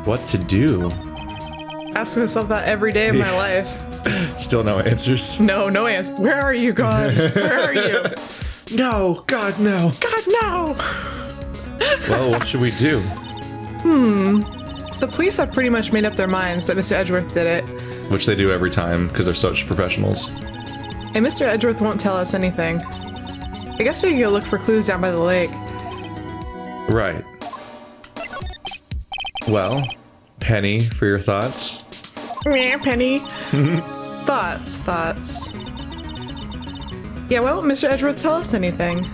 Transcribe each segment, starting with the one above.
what to do. Ask myself that every day of my life. Still no answers. No answer. Where are you, God? Where are you? No, God, no. God, no! Well, what should we do? The police have pretty much made up their minds that Mr. Edgeworth did it. Which they do every time, because they're such professionals. And Mr. Edgeworth won't tell us anything. I guess we could go look for clues down by the lake. Right. Well, Penny, for your thoughts? Meh, Penny. Thoughts. Yeah, why won't Mr. Edgeworth tell us anything?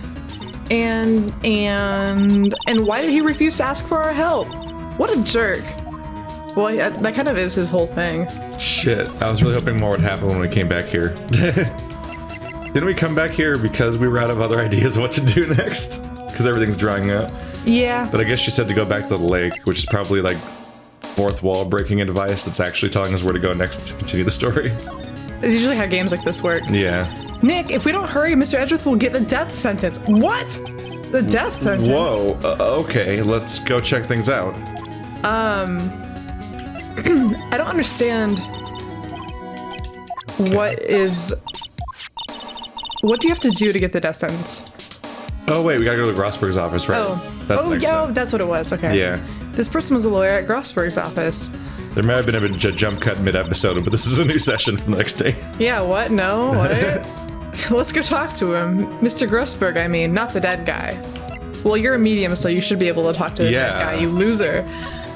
And why did he refuse to ask for our help? What a jerk. Well, yeah, that kind of is his whole thing. Shit, I was really hoping more would happen when we came back here. Didn't we come back here because we were out of other ideas of what to do next? Because everything's drying up. Yeah. But I guess she said to go back to the lake, which is probably like fourth wall breaking a device that's actually telling us where to go next to continue the story. It's usually how games like this work. Yeah. Nick, if we don't hurry, Mr. Edgeworth will get the death sentence. What? The death sentence? Whoa. Okay, let's go check things out. I don't understand. What do you have to do to get the death sentence? Oh wait, we gotta go to Grossberg's office, right? That's the next step. That's what it was. Okay. Yeah. This person was a lawyer at Grossberg's office. There may have been a jump cut mid-episode, but this is a new session from the next day. Yeah, what? No, what? Let's go talk to him. Mr. Grossberg, I mean, not the dead guy. Well, you're a medium, so you should be able to talk to the dead guy, you loser.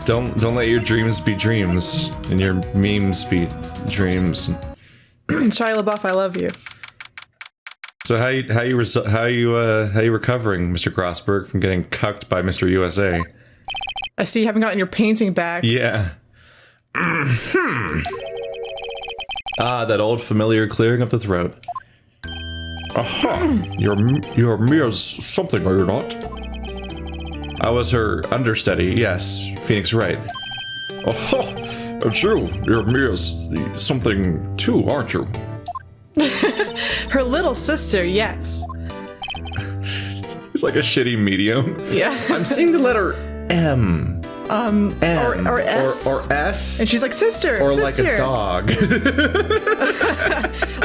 Don't let your dreams be dreams, and your memes be dreams. Shia LaBeouf, I love you. So how you recovering, Mr. Grossberg, from getting cucked by Mr. USA? I see you haven't gotten your painting back. Yeah. Ah, that old familiar clearing of the throat. Aha! You're Mia's something, are you not? I was her understudy, yes, Phoenix Wright. Aha! It's you. You're Mia's something too, aren't you? Her little sister, yes. It's like a shitty medium. Yeah. I'm seeing the letter M. M. Or S. Or S. And she's like, sister, or sister. like a dog.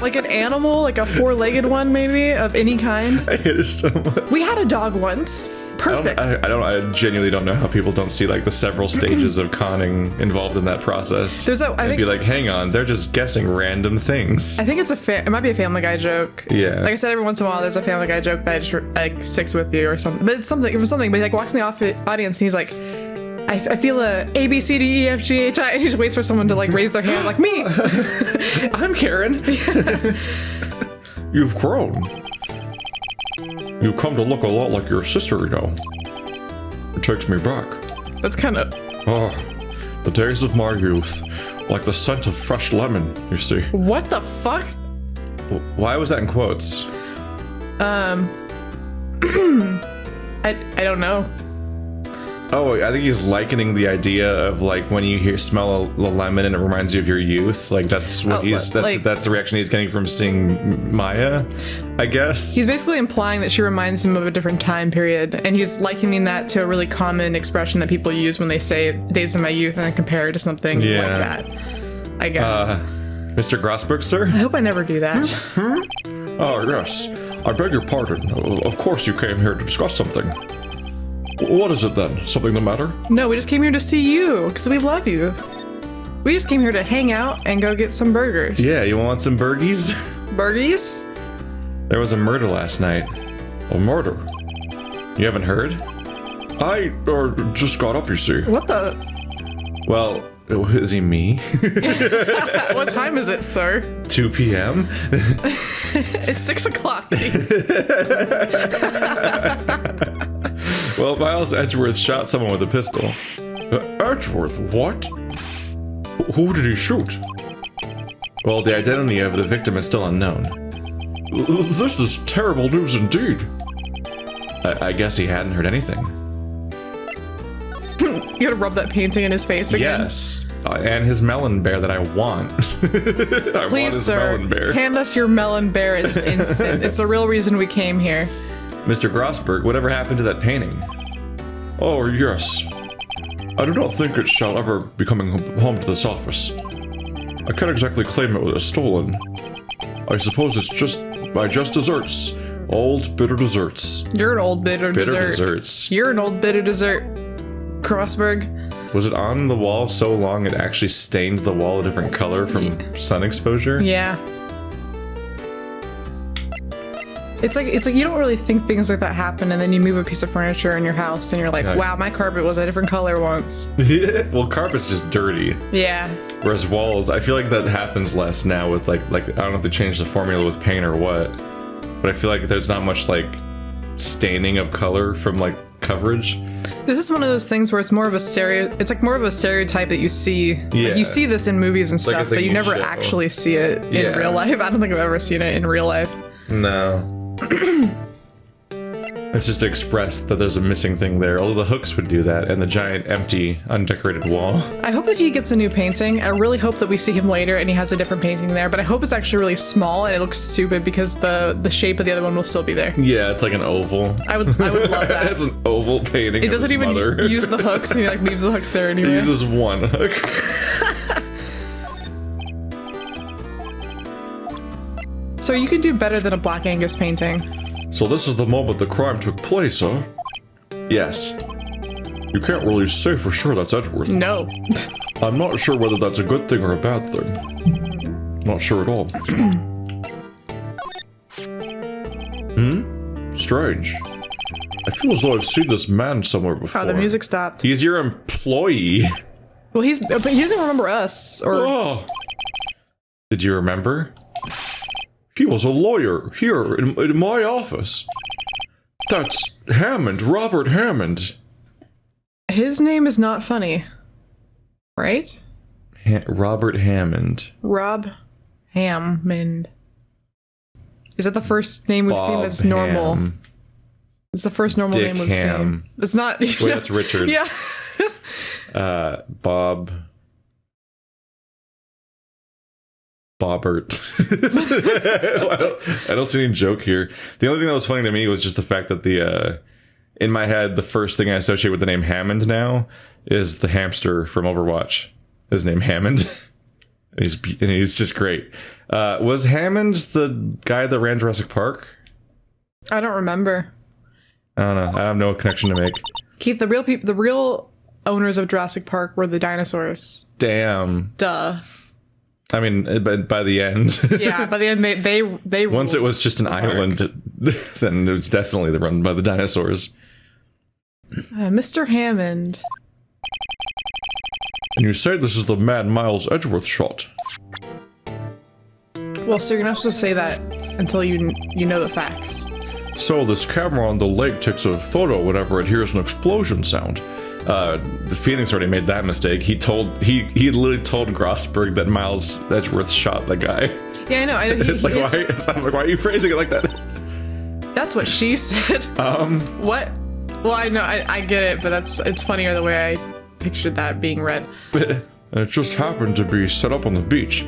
Like an animal, like a four-legged one, maybe, of any kind. I hate it so much. We had a dog once. Perfect. I genuinely don't know how people don't see like the several stages of conning involved in that process. There's that. I think. Be like, hang on, they're just guessing random things. I think it's it might be a Family Guy joke. Yeah. Like I said, every once in a while, there's a Family Guy joke that just like sticks with you or something. But it's something. But he like walks in the audience and he's like, I feel a A B C D E F G H I, and he just waits for someone to like raise their hand, like me. I'm Karen. You've grown. You come to look a lot like your sister, you know. It takes me back. That's kind of... Oh, the days of my youth. Like the scent of fresh lemon, you see. What the fuck? Why was that in quotes? I don't know. Oh, I think he's likening the idea of like when you smell a lemon and it reminds you of your youth. Like that's what that's the reaction he's getting from seeing Maya, I guess. He's basically implying that she reminds him of a different time period, and he's likening that to a really common expression that people use when they say days of my youth and then compare it to something like that. I guess. Mr. Grossberg, sir? I hope I never do that. Oh, yes. I beg your pardon. Of course you came here to discuss something. What is it then? Something the matter? No, we just came here to see you, because we love you. We just came here to hang out and go get some burgers. Yeah, you want some burgies? Burgies? There was a murder last night. A murder? You haven't heard? I just got up, you see. What the? Well, is he me? What time is it, sir? 2 p.m.? It's 6 o'clock. Well, Miles Edgeworth shot someone with a pistol. Edgeworth? What? Who did he shoot? Well, the identity of the victim is still unknown. This is terrible news indeed. I guess he hadn't heard anything. You gotta rub that painting in his face again. Yes. And his melon bear that I want. Please, sir, melon bear. Hand us your melon bear this instant. It's the real reason we came here. Mr. Grossberg, whatever happened to that painting? Oh, yes. I do not think it shall ever be coming home to this office. I can't exactly claim it was stolen. I suppose it's just my just desserts. Old bitter desserts. You're an old bitter dessert. Bitter desserts. You're an old bitter dessert. Crossberg. Was it on the wall so long it actually stained the wall a different color from sun exposure? Yeah. It's like you don't really think things like that happen, and then you move a piece of furniture in your house, and you're like, wow, my carpet was a different color once. Yeah. Well, carpet's just dirty. Yeah. Whereas walls, I feel like that happens less now with like I don't know if they changed the formula with paint or what, but I feel like there's not much like staining of color from like coverage. This is one of those things where it's more of a more of a stereotype that you see. Yeah. Like, you see this in movies and stuff, but you never show. actually see it in real life. I don't think I've ever seen it in real life. No. It's just expressed that there's a missing thing there, although the hooks would do that, and the giant, empty, undecorated wall. I hope that he gets a new painting. I really hope that we see him later and he has a different painting there, but I hope it's actually really small and it looks stupid because the shape of the other one will still be there. Yeah, it's like an oval. I would love that. It's an oval painting. It doesn't even mother. use the hooks, and he like leaves the hooks there anyway. He uses one hook. So you can do better than a Black Angus painting. So this is the moment the crime took place, huh? Yes. You can't really say for sure that's Edgeworth. No. I'm not sure whether that's a good thing or a bad thing. Not sure at all. Strange. I feel as though I've seen this man somewhere before. Oh, the music stopped. He's your employee. Well, but he doesn't remember us, or... Oh. Did you remember? He was a lawyer here in my office. That's Hammond, Robert Hammond. His name is not funny, right? Robert Hammond. Rob Hammond. Is that the first name we've seen that's normal? Ham. It's the first normal Dick name we've Ham. seen. It's not... Wait, that's Richard. Yeah. Bob... Bobbert. I don't see any joke here. The only thing that was funny to me was just the fact that in my head, the first thing I associate with the name Hammond now is the hamster from Overwatch. His name Hammond. He's just great. Was Hammond the guy that ran Jurassic Park? I don't remember. I don't know. I have no connection to make. Keith, the real owners of Jurassic Park were the dinosaurs. Damn. Duh. I mean, by the end. Yeah, by the end, they once it was just an island, then it was definitely run by the dinosaurs. Mr. Hammond. And you say this is the man Miles Edgeworth shot. Well, so you're not supposed to say that until you know the facts. So this camera on the lake takes a photo whenever it hears an explosion sound. The Phoenix already made that mistake. He literally told Grossberg that Miles Edgeworth shot the guy. Yeah, I know. It's like, why are you phrasing it like that? That's what she said. What? Well, I know, I get it, but it's funnier the way I pictured that being read. And it just happened to be set up on the beach,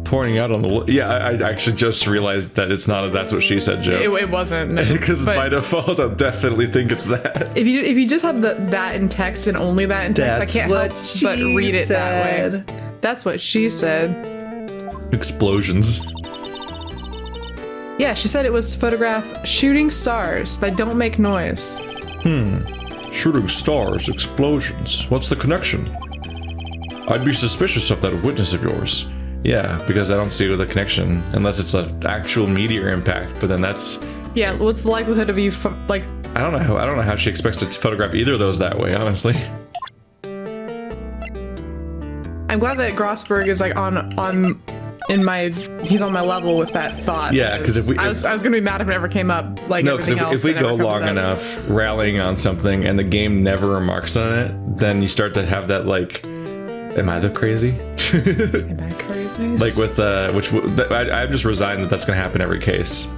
pointing out on the... Yeah, I actually just realized that it's not a "that's what she said" joke. It wasn't. Because by default, I definitely think it's that. If you just have that in text and only that in text, I can't help but read it that way. That's what she said. Explosions. Yeah, she said it was to photograph shooting stars that don't make noise. Shooting stars, explosions. What's the connection? I'd be suspicious of that witness of yours. Yeah, because I don't see the connection unless it's an actual meteor impact. But then that's... Yeah, what's the likelihood of you like... I don't know how she expects to photograph either of those that way, honestly. I'm glad that Grossberg is like he's on my level with that thought. Yeah, because I was gonna be mad if it ever came up. Like no, because if we go long enough rallying on something and the game never remarks on it, then you start to have that like, am I the crazy? Am I crazy? Like with I'm just resigned that that's gonna happen every case.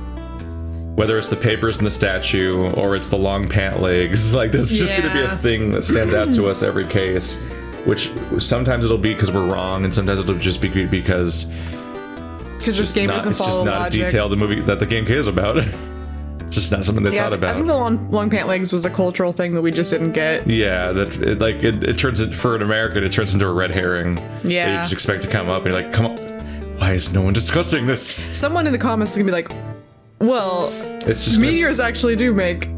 Whether it's the papers in the statue or it's the long pant legs, like this is just gonna be a thing that stands out to us every case. Which sometimes it'll be because we're wrong, and sometimes it'll just be because this game doesn't follow it's just not logic. a detail the movie that the game cares about. It's just not something they thought about. I think the long pant legs was a cultural thing that we just didn't get. Yeah, it turns it for an American, it turns into a red herring. Yeah. That you just expect to come up and you're like, come on, why is no one discussing this? Someone in the comments is gonna be like, well, It's just meteors actually do make,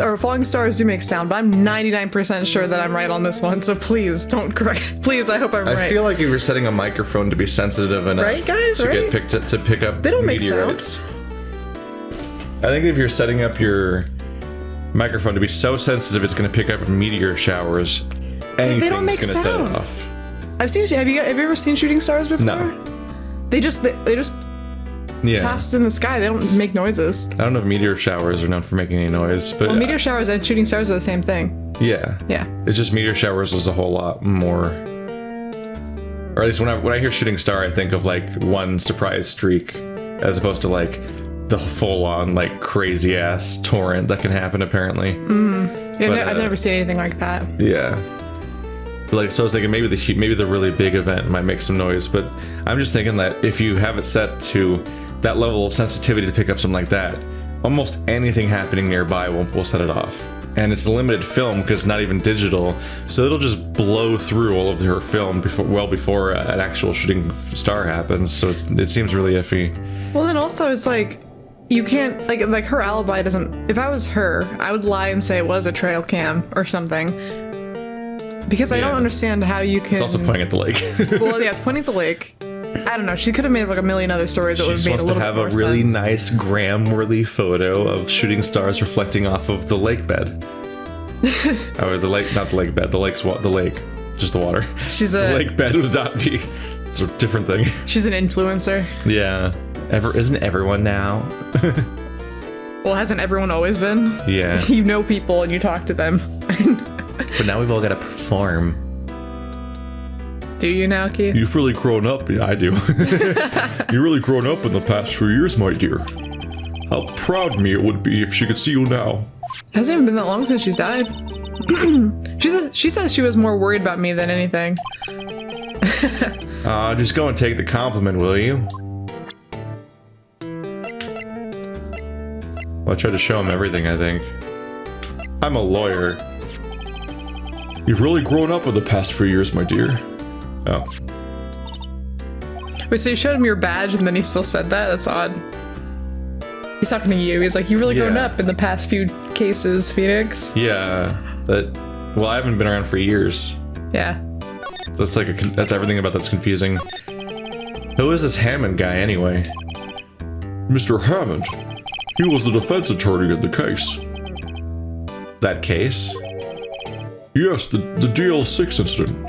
or falling stars do make sound, but I'm 99% sure that I'm right on this one, so please don't correct. Please, I hope I'm right. I feel like if you're setting a microphone to be sensitive enough, right, guys, to right? get to pick up They don't make meteorites. I think if you're setting up your microphone to be so sensitive it's going to pick up meteor showers, anything's going to set it off. Have you ever seen shooting stars before? No. They just pass in the sky. They don't make noises. I don't know if meteor showers are known for making any noise, but meteor showers and shooting stars are the same thing. Yeah. It's just meteor showers is a whole lot more. Or at least when I hear shooting star, I think of like one surprise streak, as opposed to like the full-on like crazy ass torrent that can happen apparently. Yeah, I've never seen anything like that. Yeah. Like, so I was thinking maybe the really big event might make some noise, but I'm just thinking that if you have it set to that level of sensitivity to pick up something like that, almost anything happening nearby will set it off. And it's limited film because it's not even digital, so it'll just blow through all of her film before an actual shooting star happens. So it seems really iffy. Well, then also it's like you can't like her alibi doesn't. If I was her, I would lie and say it was a trail cam or something. Because I don't understand how you can. It's also pointing at the lake. Well, yeah, it's pointing at the lake. I don't know. She could have made like a million other stories that would have made a little bit more sense. She wants to have a really nice gram-worthy photo of shooting stars reflecting off of the lake bed. Or the lake, not the lake bed. The lake, just the water. The lake bed would not be. It's a different thing. She's an influencer. Yeah. Isn't everyone now? Well, hasn't everyone always been? Yeah. You know people and you talk to them. But now we've all got to perform. Do you now, Keith? You've really grown up. Yeah, I do. You've really grown up in the past few years, my dear. How proud me it would be if she could see you now. It hasn't even been that long since she's died. She says she was more worried about me than anything. Just go and take the compliment, will you? Well, I tried to show him everything, I think. I'm a lawyer. You've really grown up in the past few years, my dear. Oh. Wait, so you showed him your badge and then he still said that? That's odd. He's talking to you. He's like, you've really grown up in the past few cases, Phoenix. Yeah. Well, I haven't been around for years. Yeah. That's that's everything about that's confusing. Who is this Hammond guy, anyway? Mr. Hammond. He was the defense attorney in the case. That case? Yes, the DL6 incident.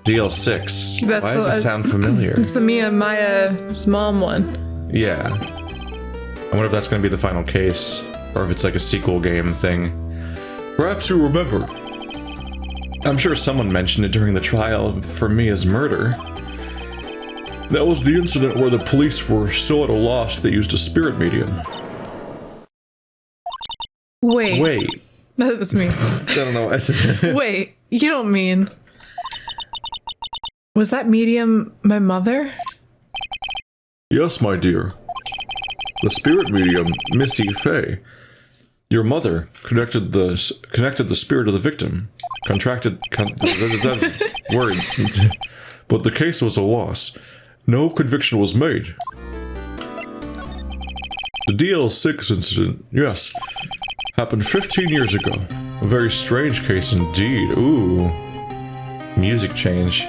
DL6. Why does it sound familiar? It's the Maya's mom one. Yeah. I wonder if that's going to be the final case, or if it's like a sequel game thing. Perhaps you remember. I'm sure someone mentioned it during the trial for Mia's murder. That was the incident where the police were so at a loss they used a spirit medium. Wait. That's me. I don't know. I said. Wait, you don't mean... Was that medium my mother? Yes, my dear. The spirit medium, Misty Fey. Your mother connected the spirit of the victim. Word. But the case was a loss. No conviction was made. The DL6 incident, yes, happened 15 years ago. A very strange case indeed. Ooh. Music change.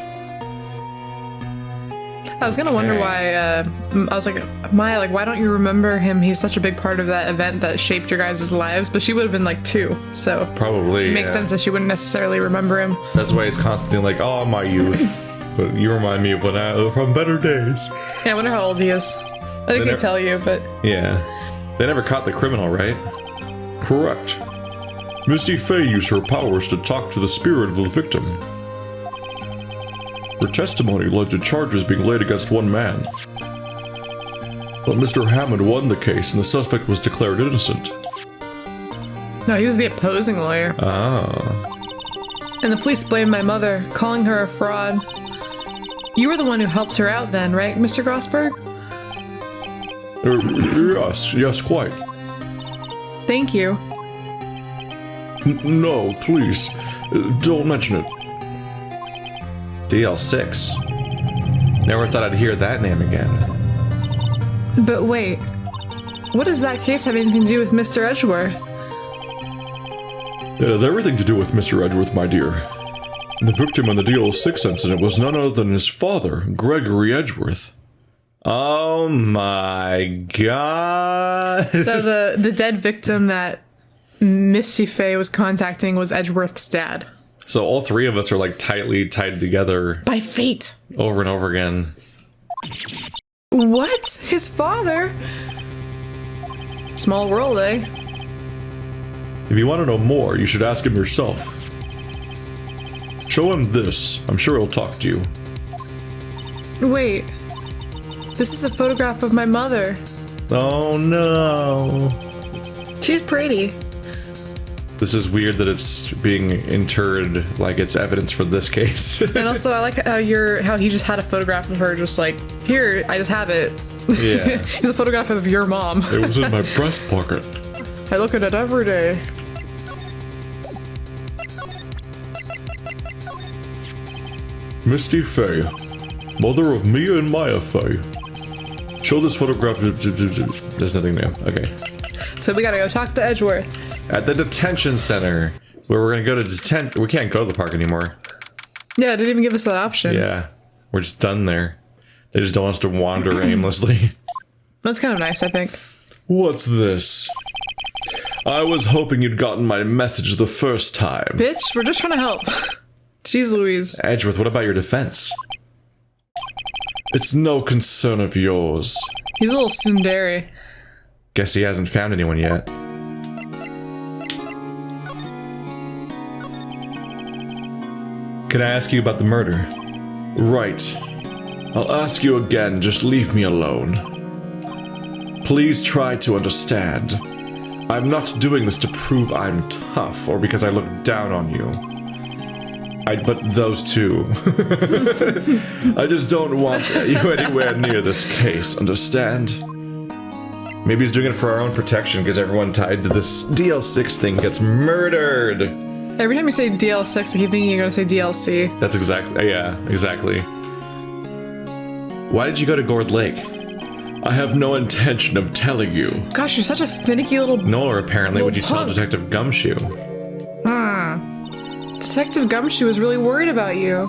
I was gonna wonder why, I was like, Maya, like, why don't you remember him? He's such a big part of that event that shaped your guys' lives, but she would have been like 2, so... Probably, it makes sense that she wouldn't necessarily remember him. That's why he's constantly like, oh, my youth. But you remind me of from better days. Yeah, I wonder how old he is. I think they tell you, but... Yeah. They never caught the criminal, right? Correct. Misty Fey used her powers to talk to the spirit of the victim. Her testimony led to charges being laid against one man. But Mr. Hammond won the case and the suspect was declared innocent. No, he was the opposing lawyer. Ah. And the police blamed my mother, calling her a fraud. You were the one who helped her out then, right, Mr. Grossberg? Yes, quite. Thank you. No, please. Don't mention it. DL6. Never thought I'd hear that name again. But wait, what does that case have anything to do with Mr. Edgeworth? It has everything to do with Mr. Edgeworth, my dear. The victim in the DL6 incident was none other than his father, Gregory Edgeworth. Oh my god. So the dead victim that Missy Faye was contacting was Edgeworth's dad. So all three of us are like tightly tied together. By fate. Over and over again. What? His father? Small world, eh? If you want to know more, you should ask him yourself. Show him this. I'm sure he'll talk to you. Wait. This is a photograph of my mother. Oh no. She's pretty. This is weird that it's being interred like it's evidence for this case. And also, I like how he just had a photograph of her, just like, here, I just have it. Yeah. It's a photograph of your mom. It was in my breast pocket. I look at it every day. Misty Faye, mother of Mia and Maya Faye. Show this photograph. There's nothing new. Okay. So we gotta go talk to Edgeworth. At the detention center, where we're gonna go to we can't go to the park anymore. Yeah, it didn't even give us that option. Yeah, we're just done there. They just don't want us to wander aimlessly. That's kind of nice, I think. What's this? I was hoping you'd gotten my message the first time. Bitch, we're just trying to help. Jeez Louise. Edgeworth, what about your defense? It's no concern of yours. He's a little tsundere. Guess he hasn't found anyone yet. Can I ask you about the murder? Right. I'll ask you again, just leave me alone. Please try to understand. I'm not doing this to prove I'm tough or because I look down on you. But those two. I just don't want you anywhere near this case, understand? Maybe he's doing it for our own protection because everyone tied to this DL6 thing gets murdered. Every time you say DL6, I keep thinking you're gonna say DLC. That's exactly, yeah, exactly. Why did you go to Gourd Lake? I have no intention of telling you. Gosh, you're such a finicky little... Nor apparently would you tell punk. Detective Gumshoe. Detective Gumshoe was really worried about you.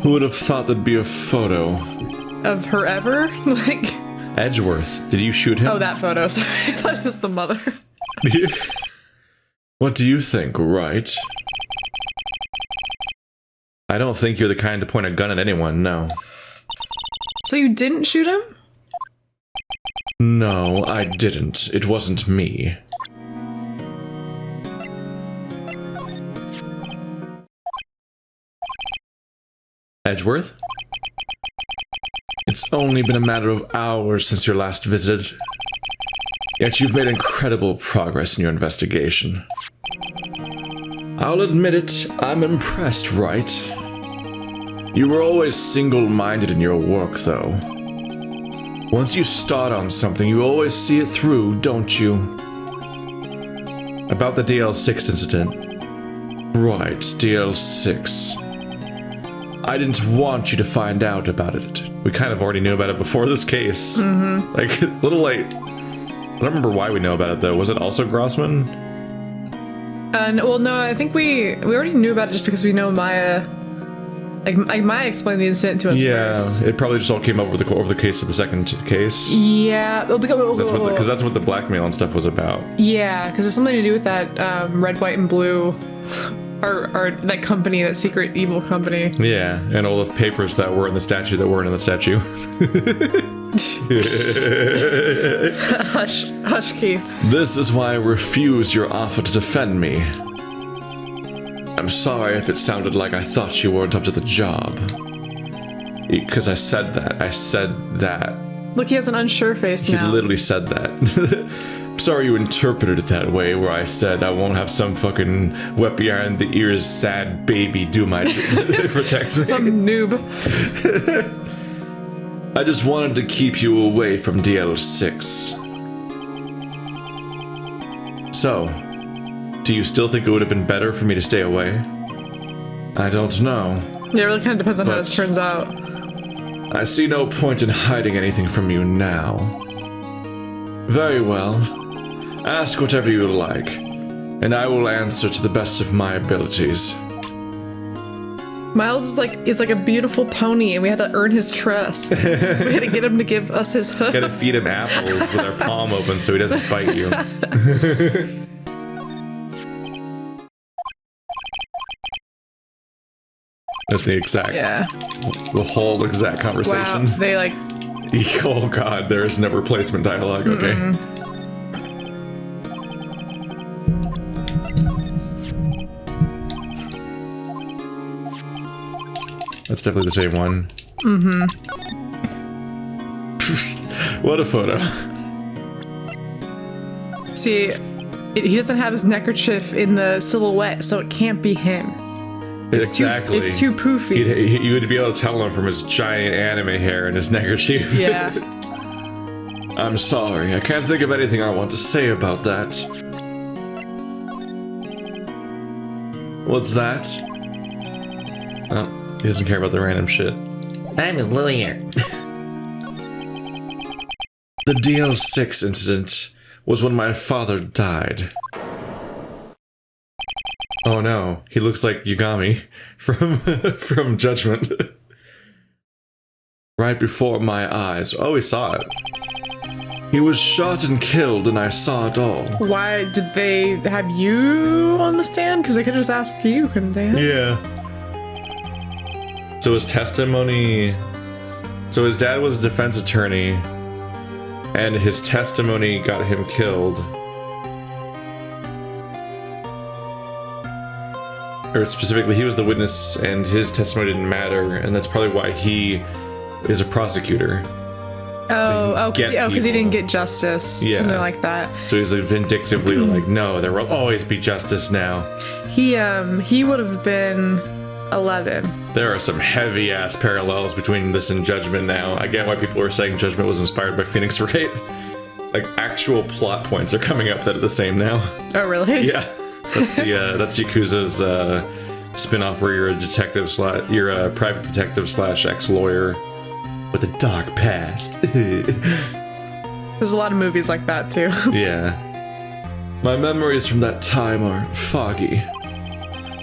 Who would have thought there'd be a photo? Of her ever? Like... Edgeworth, did you shoot him? Oh, that photo. Sorry, I thought it was the mother. What do you think, Wright? I don't think you're the kind to point a gun at anyone, no. So you didn't shoot him? No, I didn't. It wasn't me. Edgeworth? It's only been a matter of hours since your last visit. Yet you've made incredible progress in your investigation. I'll admit it, I'm impressed, Wright. You were always single-minded in your work, though. Once you start on something, you always see it through, don't you? About the DL6 incident. Right, DL6. I didn't want you to find out about it. We kind of already knew about it before this case. Mm-hmm. Like, a little late. I don't remember why we know about it, though. Was it also Grossman? Well, no, I think we already knew about it just because we know Maya... Like Maya explained the incident to us first. Yeah, it probably just all came over the case of the second case. Yeah, Because that's what the blackmail and stuff was about. Yeah, because there's something to do with that red, white, and blue, or that company, that secret evil company. Yeah, and all the papers that were in the statue that weren't in the statue. Hush, Keith. This is why I refuse your offer to defend me. I'm sorry if it sounded like I thought you weren't up to the job. Because I said that. Look, he has an unsure face now. He literally said that. sorry you interpreted it that way, where I said I won't have some fucking wet behind the ears sad baby do my protect me. Some noob. I just wanted to keep you away from DL6. So, do you still think it would have been better for me to stay away? I don't know. Yeah, it really kind of depends on how this turns out. I see no point in hiding anything from you now. Very well. Ask whatever you like, and I will answer to the best of my abilities. Miles is like a beautiful pony, and we had to earn his trust. We had to get him to give us his hoof. Gotta feed him apples with our palm open so he doesn't bite you. That's the exact, the whole exact conversation. Wow, they like... Oh god, there is no replacement dialogue, okay. That's definitely the same one. What a photo. See, he doesn't have his neckerchief in the silhouette, so it can't be him. Exactly. It's too poofy. You would be able to tell him from his giant anime hair and his neckerchief. Yeah. I'm sorry, I can't think of anything I want to say about that. What's that? Oh, he doesn't care about the random shit. I'm a lawyer. The DL6 incident was when my father died. Oh no, he looks like Yagami from Judgment. Right before my eyes. Oh, we saw it. He was shot and killed, and I saw it all. Why did they have you on the stand? Because they could just ask you, couldn't they? Yeah. So his testimony... So his dad was a defense attorney, and his testimony got him killed. Or specifically, he was the witness, and his testimony didn't matter, and that's probably why he is a prosecutor. Because he didn't get justice, something like that. So he's like vindictively like, no, there will always be justice now. He would have been 11. There are some heavy-ass parallels between this and Judgment now. I get why people were saying Judgment was inspired by Phoenix Wright. Like, actual plot points are coming up that are the same now. Oh, really? Yeah. That's the that's Yakuza's spin-off where you're a detective you're a private detective slash ex-lawyer with a dark past. There's a lot of movies like that too. Yeah. My memories from that time are foggy.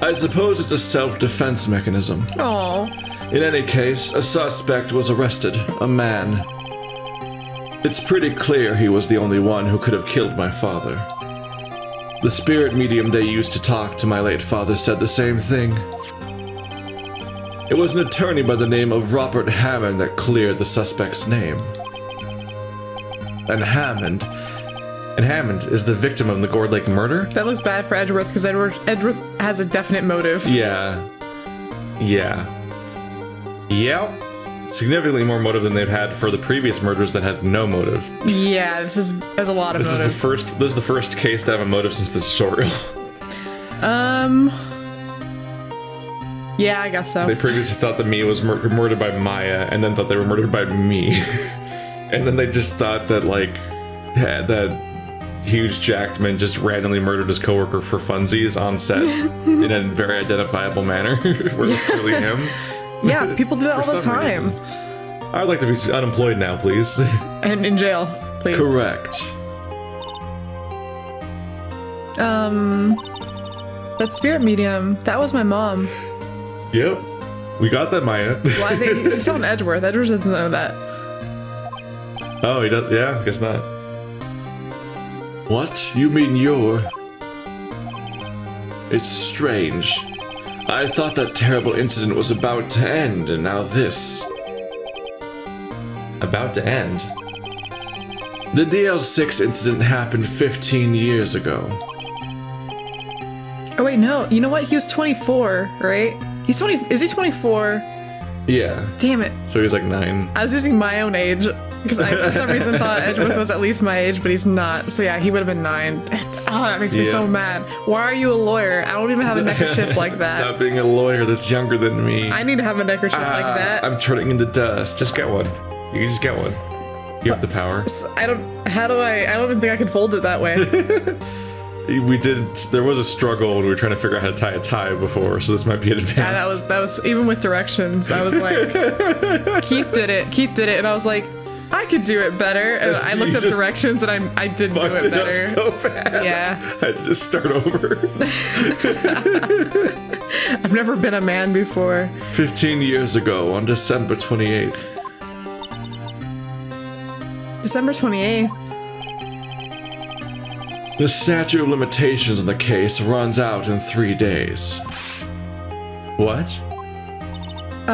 I suppose it's a self-defense mechanism. Aww. In any case, a suspect was arrested, a man. It's pretty clear he was the only one who could have killed my father. The spirit medium they used to talk to my late father said the same thing. It was an attorney by the name of Robert Hammond that cleared the suspect's name. And Hammond is the victim of the Gourd Lake murder? That looks bad for Edgeworth, because Edgeworth has a definite motive. Yeah. Yep. Significantly more motive than they've had for the previous murders that had no motive. Yeah, this has a lot of motive. This is the first case to have a motive since the tutorial. Yeah, I guess so. They previously thought that Mia was murdered by Maya, and then thought they were murdered by me. And then they just thought that, like, that huge jacked man just randomly murdered his coworker for funsies on set in a very identifiable manner, where it was clearly him. Yeah, people do that all the time. Reason. I'd like to be unemployed now, please. And in jail, please. Correct. That spirit medium, that was my mom. Yep. We got that, Maya. Well, I think he's on Edgeworth. Edgeworth doesn't know that. Oh, he does? Yeah, I guess not. What? You mean you're... It's strange. I thought that terrible incident was about to end, and now this. About to end? The DL6 incident happened 15 years ago. Oh wait, no. You know what? He was 24, right? He's 20. Is he 24? Yeah. Damn it. So he's like 9. I was using my own age. Because I, for some reason, thought Edgeworth was at least my age, but he's not. So yeah, he would have been 9. Oh, that makes me so mad. Why are you a lawyer? I don't even have a neckerchief like that. Stop being a lawyer that's younger than me. I need to have a neckerchief like that. I'm turning into dust. Just get one. You can just get one. You have the power. I don't even think I can fold it that way. There was a struggle when we were trying to figure out how to tie a tie before, so this might be advanced. Yeah, that was even with directions. I was like, Keith did it, and I was like, I could do it better. And I looked up directions and I didn't do it better. So bad. Yeah. I had to just start over. I've never been a man before. 15 years ago, on December 28th. December 28th. The statute of limitations on the case runs out in 3 days. What?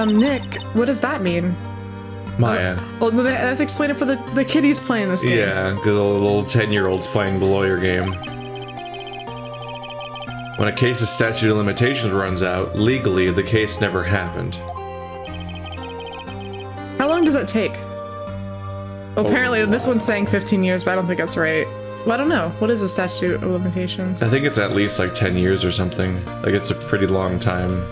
Nick, what does that mean? Maya. Oh, no, that's explain it for the kiddies playing this game. Yeah, because little 10-year-olds playing the lawyer game. When a case's statute of limitations runs out, legally, the case never happened. How long does that take? Apparently, this one's saying 15 years, but I don't think that's right. Well, I don't know. What is the statute of limitations? I think it's at least like 10 years or something. Like, it's a pretty long time.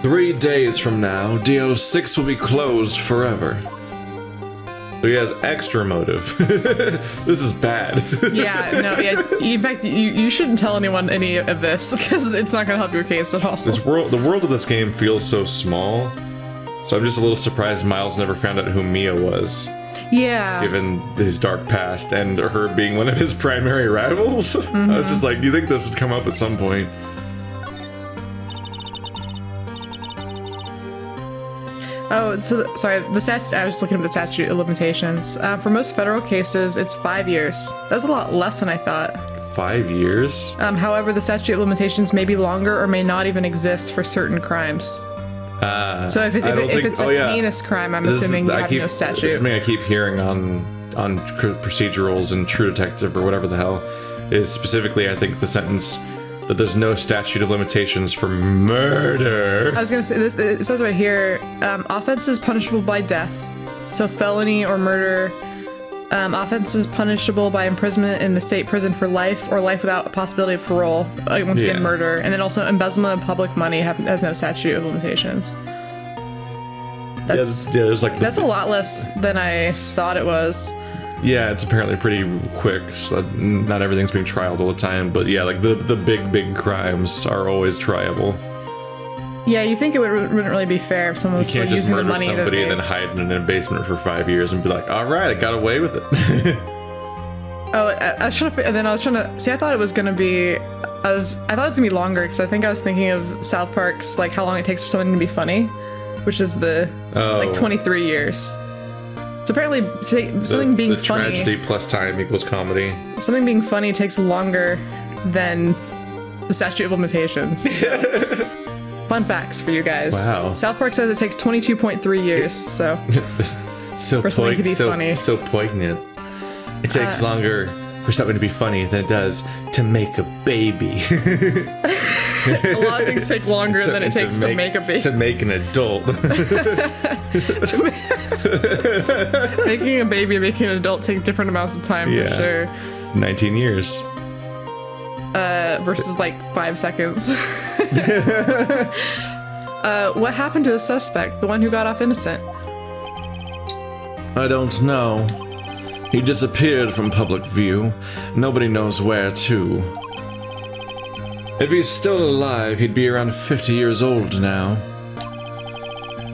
3 days from now, DO6 will be closed forever. So he has extra motive. This is bad. Yeah, no, yeah. In fact, you shouldn't tell anyone any of this, because it's not going to help your case at all. The world of this game feels so small, so I'm just a little surprised Miles never found out who Mia was. Yeah. Given his dark past and her being one of his primary rivals. Mm-hmm. I was just like, you think this would come up at some point? Oh, so sorry. The statute. I was looking at the statute of limitations. For most federal cases, it's 5 years. That's a lot less than I thought. 5 years? However, the statute of limitations may be longer or may not even exist for certain crimes. So if it's a heinous crime, I'm assuming you have no statute. This is something I keep hearing on procedurals and True Detective or whatever the hell is specifically, I think, the sentence that there's no statute of limitations for murder. I was gonna say this. It says right here, offenses punishable by death. So felony or murder. Offenses punishable by imprisonment in the state prison for life or life without a possibility of parole. Once again, murder. And then also embezzlement of public money has no statute of limitations. That's a lot less than I thought it was. Yeah, it's apparently pretty quick, so not everything's being trialed all the time, but yeah, like the big crimes are always triable. Yeah, you think it wouldn't really be fair if someone was using the money. You can't just murder somebody and then hide in a basement for 5 years and be like, all right, I got away with it. I was trying to see. I thought it was gonna be, I thought it was gonna be longer because I think I was thinking of South Park's like how long it takes for something to be funny, which is like 23 years. So apparently, something being funny. Tragedy plus time equals comedy. Something being funny takes longer than the statute of limitations. So. Fun facts for you guys. Wow. South Park says it takes 22.3 years, so for something to be funny. So poignant. It takes longer for something to be funny than it does to make a baby. A lot of things take longer than it takes to make a baby. To make an adult. Making a baby and making an adult take different amounts of time for sure. 19 years. Versus like 5 seconds. What happened to the suspect, the one who got off innocent? I don't know. He disappeared from public view. Nobody knows where to. If he's still alive, he'd be around 50 years old now.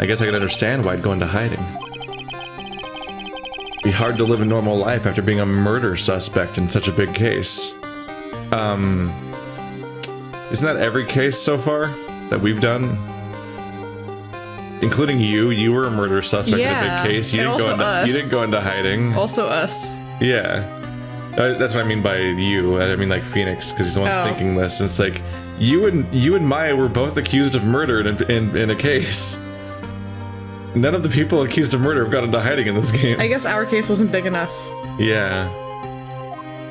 I guess I can understand why he'd go into hiding. It'd be hard to live a normal life after being a murder suspect in such a big case. Isn't that every case so far that we've done? Including you. You were a murder suspect in a big case. You didn't go into hiding. Also us. Yeah. That's what I mean by you. I mean like Phoenix, because he's the one thinking this. And it's like, you and Maya were both accused of murder in a case. None of the people accused of murder have gone into hiding in this game. I guess our case wasn't big enough. Yeah.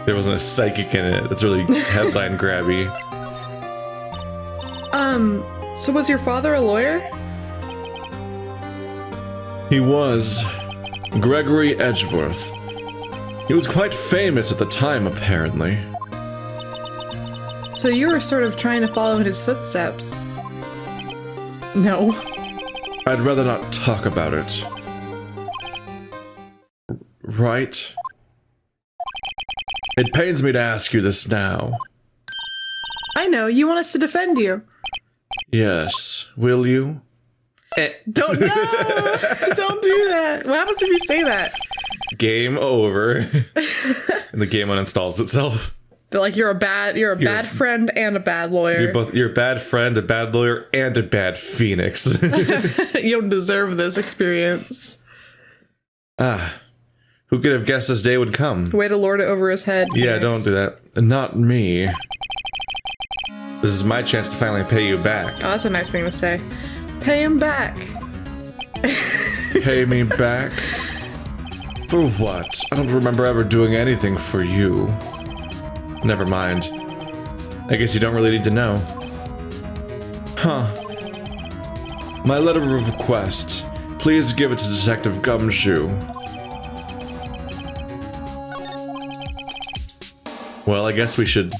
There wasn't a psychic in it. That's really headline grabby. So was your father a lawyer? He was. Gregory Edgeworth. He was quite famous at the time, apparently. So you were sort of trying to follow in his footsteps. No. I'd rather not talk about it. Right? It pains me to ask you this now. I know, you want us to defend you. Yes. Will you? Don't do that. What happens if you say that? Game over. And the game uninstalls itself. They're like, you're a bad friend and a bad lawyer. You're a bad friend, a bad lawyer, and a bad Phoenix. You don't deserve this experience. Who could have guessed this day would come? Way to lord it over his head. Yeah, Phoenix. don't do that. Not me. This is my chance to finally pay you back. Oh, that's a nice thing to say. Pay him back. Pay me back? For what? I don't remember ever doing anything for you. Never mind. I guess you don't really need to know. Huh. My letter of request. Please give it to Detective Gumshoe. Well, I guess we should...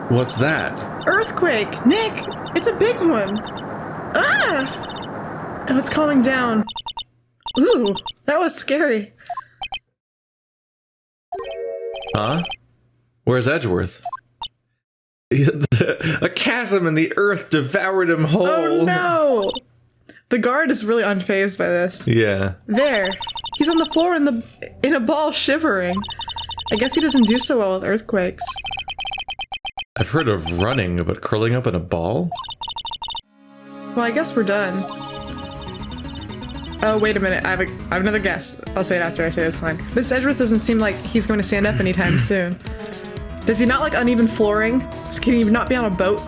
What's that? Earthquake! Nick! It's a big one! Ah! Oh, it's calming down. Ooh, that was scary. Huh? Where's Edgeworth? A chasm in the earth devoured him whole. Oh no! The guard is really unfazed by this. Yeah. There. He's on the floor in a ball shivering. I guess he doesn't do so well with earthquakes. I've heard of running, but curling up in a ball? Well, I guess we're done. Oh, wait a minute. I have another guess. I'll say it after I say this line. Miss Edgeworth doesn't seem like he's going to stand up anytime soon. Does he not like uneven flooring? Can he not be on a boat?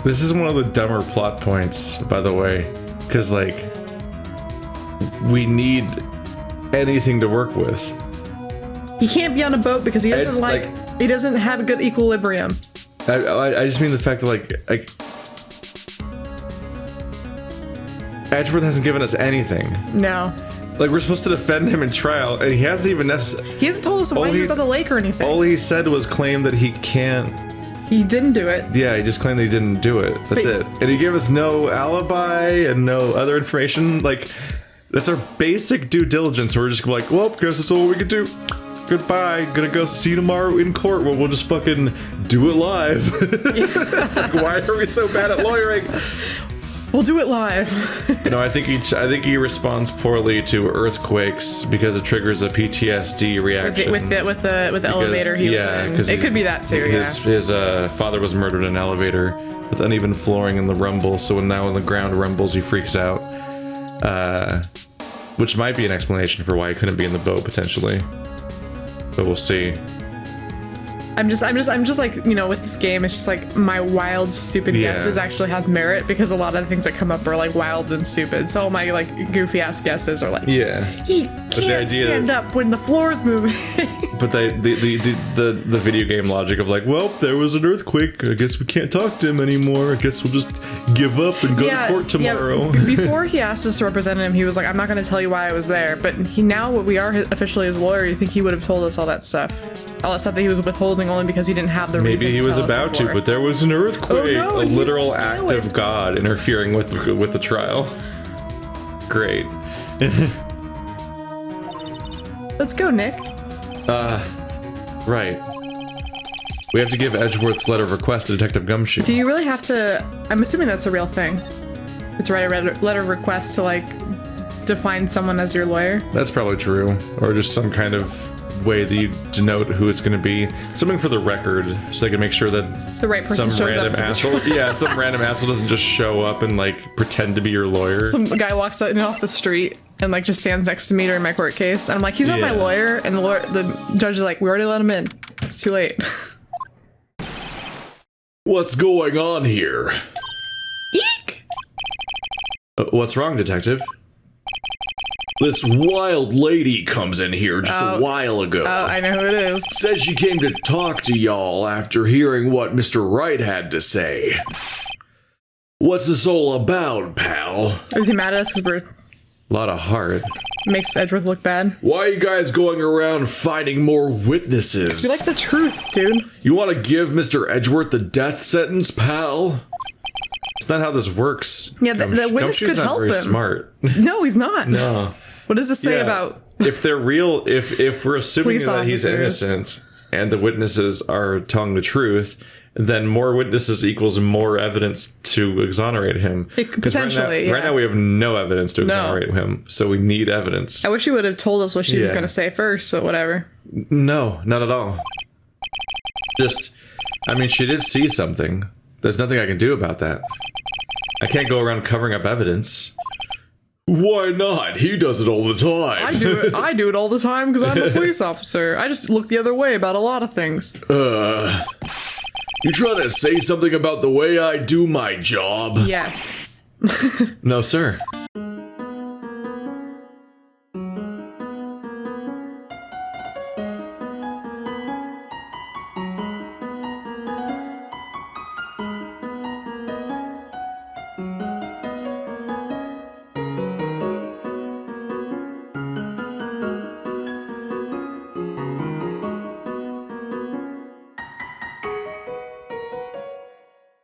This is one of the dumber plot points, by the way. Because, like, we need anything to work with. He can't be on a boat because he doesn't he doesn't have a good equilibrium. I just mean the fact that, like Edgeworth hasn't given us anything. No. Like, we're supposed to defend him in trial, and he hasn't even He hasn't told us why he was at the lake or anything. All he said was claim that he can't... He didn't do it. Yeah, he just claimed that he didn't do it. That's it. And he gave us no alibi and no other information. Like, that's our basic due diligence. We're just like, well, guess that's all we can do. Goodbye. Gonna go see you tomorrow in court where we'll just fucking do it live. Like, why are we so bad at lawyering? We'll do it live. No, I think he responds poorly to earthquakes because it triggers a PTSD reaction. with the elevator he was in. It could be that too. His father was murdered in an elevator with uneven flooring and the rumble. So now when the ground rumbles, he freaks out. Which might be an explanation for why he couldn't be in the boat potentially. But we'll see. I'm just like, you know, with this game, it's just like my wild, stupid guesses actually have merit because a lot of the things that come up are like wild and stupid. So all my like goofy ass guesses are like, he can't stand up when the floor is moving. But the video game logic of like, well, there was an earthquake. I guess we can't talk to him anymore. I guess we'll just give up and go to court tomorrow. Yeah. Before he asked us to represent him, he was like, I'm not going to tell you why I was there. But now we are officially his lawyer. You think he would have told us all that stuff that he was withholding only because he didn't have the reason. Maybe he was about to, but there was an earthquake. Oh, no, a literal act of God interfering with the trial. Great. Let's go, Nick. Right. We have to give Edgeworth's letter of request to Detective Gumshoe. Do you really have to... I'm assuming that's a real thing. To write a letter of request to, like, define someone as your lawyer? That's probably true. Or just some kind of way that you denote who it's going to be. Something for the record, so they can make sure that the right person some random asshole... Yeah, some random asshole doesn't just show up and, like, pretend to be your lawyer. Some guy walks in off the street and, like, just stands next to me during my court case. And I'm like, he's not my lawyer. And the judge is like, we already let him in. It's too late. What's going on here? Eek! What's wrong, detective? This wild lady comes in here just a while ago. Oh, I know who it is. Says she came to talk to y'all after hearing what Mr. Wright had to say. What's this all about, pal? Is he mad at us because we're A lot of heart. Makes Edgeworth look bad. Why are you guys going around finding more witnesses? We like the truth, dude. You want to give Mr. Edgeworth the death sentence, pal? It's not how this works. Yeah, the witness Gumshoe's could not help very him. Smart. No, he's not. No. What does this say Yeah. about... If they're real, if we're assuming Police that he's officers. innocent and the witnesses are telling the truth, then more witnesses equals more evidence to exonerate him. It could 'Cause potentially, right now we have no evidence to exonerate him, so we need evidence. I wish you would have told us what she was Yeah. going to say first, but whatever. No, not at all. Just, I mean, she did see something. There's nothing I can do about that. I can't go around covering up evidence. Why not? He does it all the time. I do it all the time because I'm a police officer. I just look the other way about a lot of things. You trying to say something about the way I do my job? Yes. No, sir.